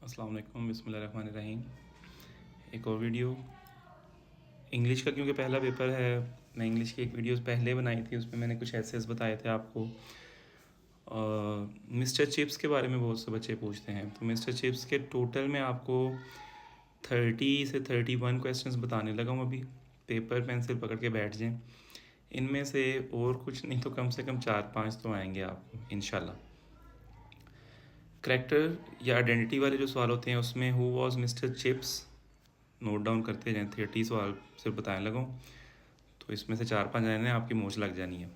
अस्सलाम वालेकुम, बिस्मिल्लाहिर्रहमानिर्रहीम। एक और वीडियो इंग्लिश का, क्योंकि पहला पेपर है। मैं इंग्लिश की एक वीडियो पहले बनाई थी, उसमें मैंने कुछ एसेस बताए थे आपको। मिस्टर चिप्स के बारे में बहुत से बच्चे पूछते हैं, तो मिस्टर चिप्स के टोटल में आपको 30 से 31 क्वेश्चंस बताने लगा हूँ अभी। पेपर पेंसिल पकड़ के बैठ जाएं। इनमें से और कुछ नहीं तो कम से कम 4-5 तो आएंगे आपको इंशाल्लाह। करेक्टर या आइडेंटिटी वाले जो सवाल होते हैं उसमें who was Mr chips note down करते जाएँ। 30 सवाल सिर्फ बताने लगा, तो इसमें से 4-5 आने आपकी मोच लग जानी है।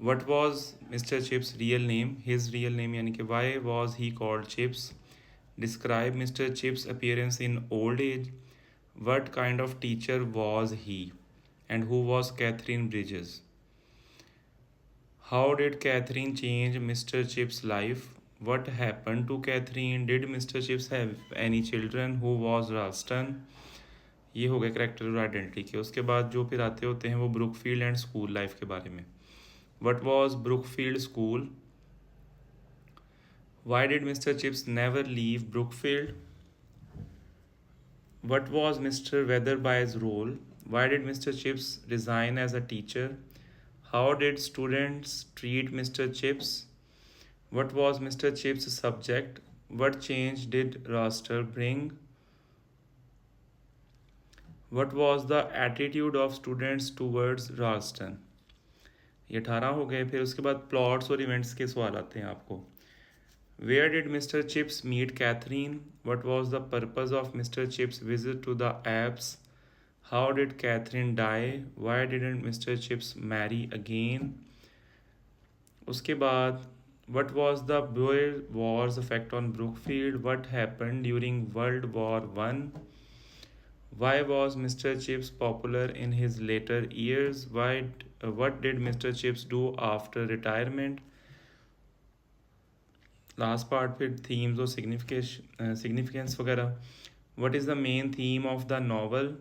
What was Mr Chips real name, his real name, यानी कि why was he called Chips. Describe Mr Chips appearance in old age. What kind of teacher was he and who was Catherine Bridges. How did Catherine change Mr Chips life. What happened to Catherine? Did Mr. Chips have any children? Who was Ralston? ये हो गए character और identity के। उसके बाद जो फिर आते होते हैं वो ब्रुकफील्ड एंड स्कूल लाइफ के बारे में। What was Brookfield School? Why did Mr. Chips never leave Brookfield? What was Mr. Weatherby's role? Why did Mr. Chips resign as a teacher? How did students treat Mr. Chips? What was Mr. Chips' subject? What change did Raster bring? What was the attitude of students towards Ralston? ये 18 हो गए। फिर उसके बाद plots और events के सवाल आते हैं आपको। Where did Mr. Chips meet Catherine? What was the purpose of Mr. Chips' visit to the Alps? How did Catherine die? Why didn't Mr. Chips marry again? उसके बाद what was the Boer War's effect on Brookfield? What happened during World War I? Why was Mr. Chips popular in his later years? What did Mr. Chips do after retirement? Last part फिर themes और significance वगैरह। What is the main theme of the novel?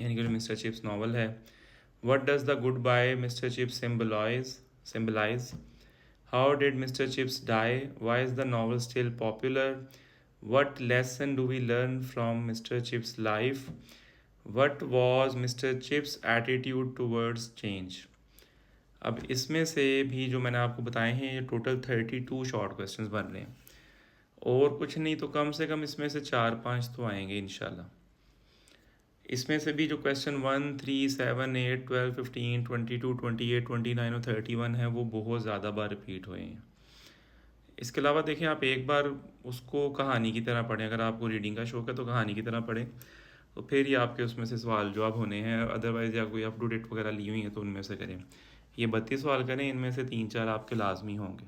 यानी कि जो mister chips novel है। What does the goodbye Mr. Chips symbolize? How did Mr. Chips die? Why is the novel still popular? What lesson do we learn from Mr. Chips' life? What was Mr. Chips' attitude towards change? अब इसमें से भी जो मैंने आपको बताए हैं ये टोटल 32 शॉर्ट क्वेश्चंस बन रहे हैं, और कुछ नहीं तो कम से कम इसमें से 4-5 तो आएंगे इंशाल्लाह। इसमें से भी जो क्वेश्चन 1, 3, 7, 8, 12, 15, 22, 28, 29 और 31 है वो बहुत ज़्यादा बार रिपीट हुए हैं। इसके अलावा देखें, आप एक बार उसको कहानी की तरह पढ़ें। अगर आपको रीडिंग का शौक है तो कहानी की तरह पढ़ें, तो फिर ही आपके उसमें से सवाल जवाब होने हैं। अदरवाइज़ या कोई अप टू डेट वगैरह ली हुई है तो उनमें से करें। ये 32 सवाल करें, इनमें से 3-4 आपके लाजमी होंगे।